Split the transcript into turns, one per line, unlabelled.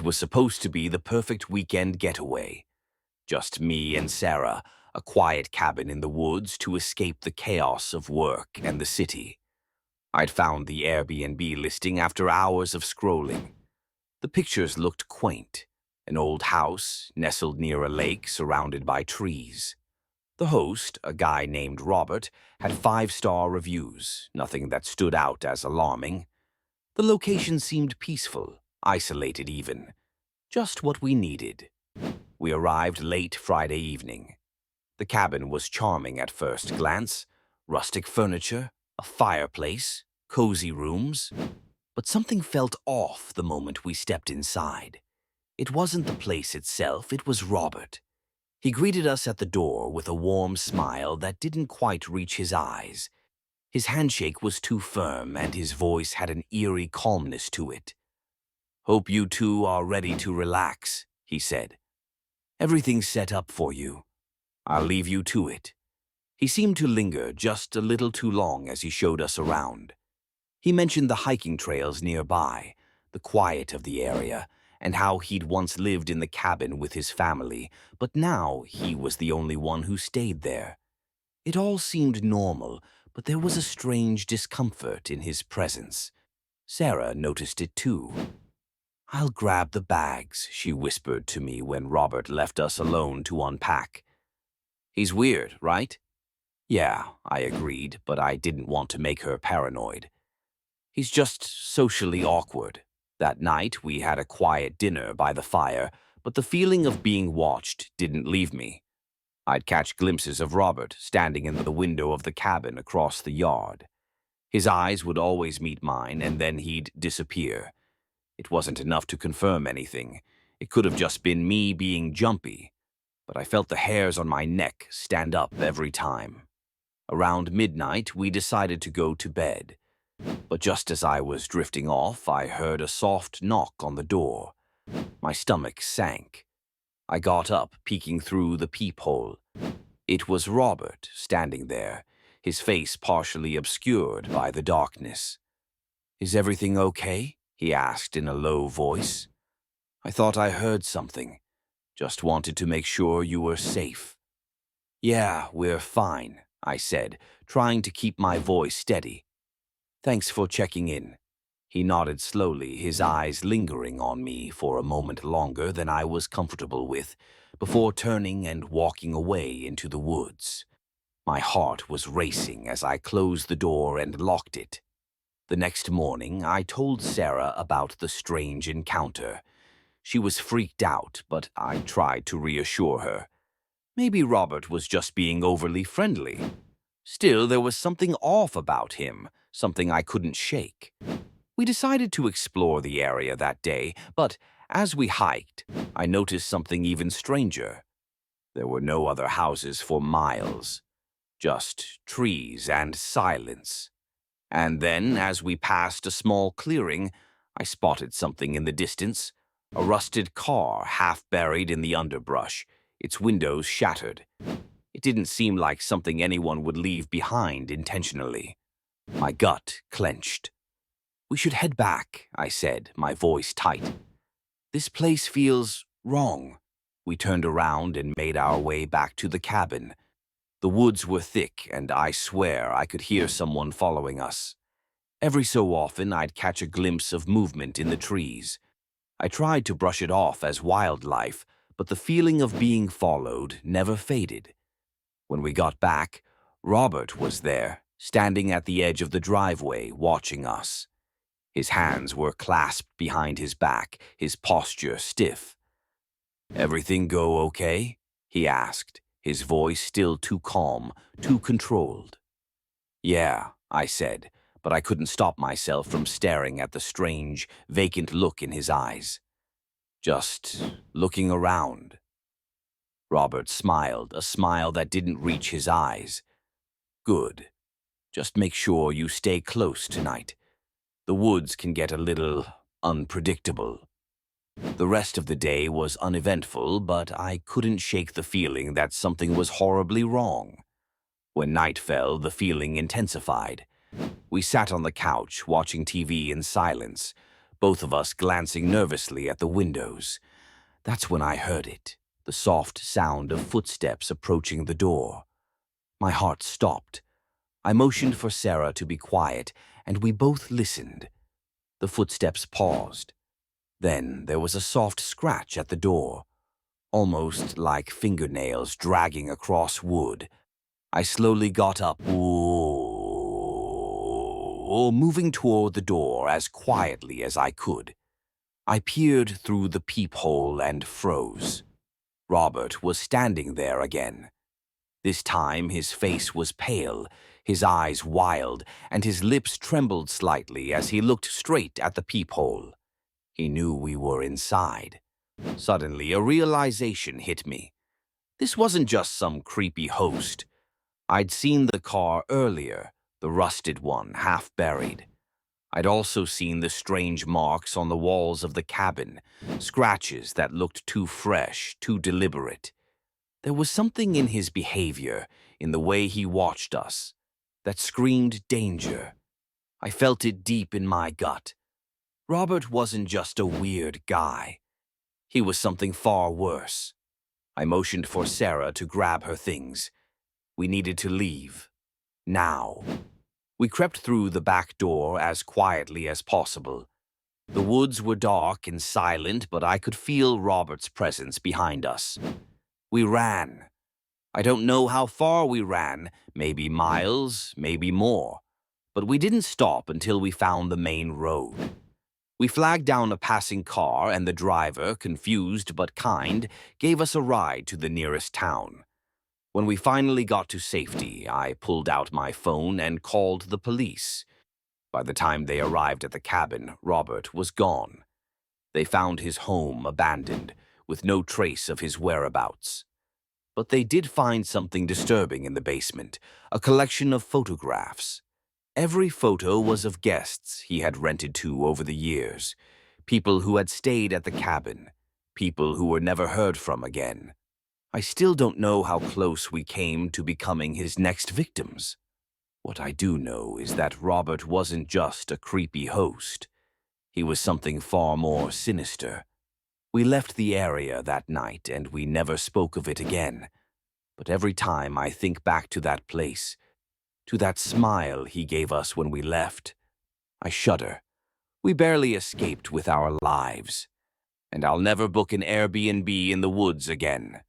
It was supposed to be the perfect weekend getaway. Just me and Sarah, a quiet cabin in the woods to escape the chaos of work and the city. I'd found the Airbnb listing after hours of scrolling. The pictures looked quaint. An old house nestled near a lake surrounded by trees. The host, a guy named Robert, had 5-star reviews, nothing that stood out as alarming. The location seemed peaceful, isolated even. Just what we needed. We arrived late Friday evening. The cabin was charming at first glance. Rustic furniture, a fireplace, cozy rooms. But something felt off the moment we stepped inside. It wasn't the place itself, it was Robert. He greeted us at the door with a warm smile that didn't quite reach his eyes. His handshake was too firm and his voice had an eerie calmness to it. "Hope you two are ready to relax," he said. "Everything's set up for you. I'll leave you to it." He seemed to linger just a little too long as he showed us around. He mentioned the hiking trails nearby, the quiet of the area, and how he'd once lived in the cabin with his family, but now he was the only one who stayed there. It all seemed normal, but there was a strange discomfort in his presence. Sarah noticed it too. "I'll grab the bags," she whispered to me when Robert left us alone to unpack. "He's weird, right?" "Yeah," I agreed, but I didn't want to make her paranoid. "He's just socially awkward." That night, we had a quiet dinner by the fire, but the feeling of being watched didn't leave me. I'd catch glimpses of Robert standing in the window of the cabin across the yard. His eyes would always meet mine, and then he'd disappear. It wasn't enough to confirm anything. It could have just been me being jumpy, but I felt the hairs on my neck stand up every time. Around midnight, we decided to go to bed. But just as I was drifting off, I heard a soft knock on the door. My stomach sank. I got up, peeking through the peephole. It was Robert, standing there, his face partially obscured by the darkness. "Is everything okay?" he asked in a low voice. "I thought I heard something. Just wanted to make sure you were safe." "Yeah, we're fine," I said, trying to keep my voice steady. "Thanks for checking in." He nodded slowly, his eyes lingering on me for a moment longer than I was comfortable with, before turning and walking away into the woods. My heart was racing as I closed the door and locked it. The next morning, I told Sarah about the strange encounter. She was freaked out, but I tried to reassure her. Maybe Robert was just being overly friendly. Still, there was something off about him, something I couldn't shake. We decided to explore the area that day, but as we hiked, I noticed something even stranger. There were no other houses for miles, just trees and silence. And then, as we passed a small clearing, I spotted something in the distance, a rusted car half buried in the underbrush, its windows shattered. It didn't seem like something anyone would leave behind intentionally. My gut clenched. "We should head back," I said, my voice tight. "This place feels wrong." We turned around and made our way back to the cabin. The woods were thick, and I swear I could hear someone following us. Every so often, I'd catch a glimpse of movement in the trees. I tried to brush it off as wildlife, but the feeling of being followed never faded. When we got back, Robert was there, standing at the edge of the driveway, watching us. His hands were clasped behind his back, his posture stiff. "Everything go okay?" he asked, his voice still too calm, too controlled. "Yeah," I said, but I couldn't stop myself from staring at the strange, vacant look in his eyes. "Just looking around." Robert smiled, a smile that didn't reach his eyes. "Good. Just make sure you stay close tonight. The woods can get a little unpredictable." The rest of the day was uneventful, but I couldn't shake the feeling that something was horribly wrong. When night fell, the feeling intensified. We sat on the couch, watching TV in silence, both of us glancing nervously at the windows. That's when I heard it, the soft sound of footsteps approaching the door. My heart stopped. I motioned for Sarah to be quiet, and we both listened. The footsteps paused. Then there was a soft scratch at the door, almost like fingernails dragging across wood. I slowly got up, moving toward the door as quietly as I could. I peered through the peephole and froze. Robert was standing there again. This time his face was pale, his eyes wild, and his lips trembled slightly as he looked straight at the peephole. He knew we were inside. Suddenly, a realization hit me. This wasn't just some creepy host. I'd seen the car earlier, the rusted one, half buried. I'd also seen the strange marks on the walls of the cabin, scratches that looked too fresh, too deliberate. There was something in his behavior, in the way he watched us, that screamed danger. I felt it deep in my gut. Robert wasn't just a weird guy. He was something far worse. I motioned for Sarah to grab her things. We needed to leave. Now. We crept through the back door as quietly as possible. The woods were dark and silent, but I could feel Robert's presence behind us. We ran. I don't know how far we ran, maybe miles, maybe more. But we didn't stop until we found the main road. We flagged down a passing car, and the driver, confused but kind, gave us a ride to the nearest town. When we finally got to safety, I pulled out my phone and called the police. By the time they arrived at the cabin, Robert was gone. They found his home abandoned, with no trace of his whereabouts. But they did find something disturbing in the basement, a collection of photographs. Every photo was of guests he had rented to over the years, people who had stayed at the cabin, people who were never heard from again. I still don't know how close we came to becoming his next victims. What I do know is that Robert wasn't just a creepy host. He was something far more sinister. We left the area that night and we never spoke of it again. But every time I think back to that place, to that smile he gave us when we left, I shudder. We barely escaped with our lives. And I'll never book an Airbnb in the woods again.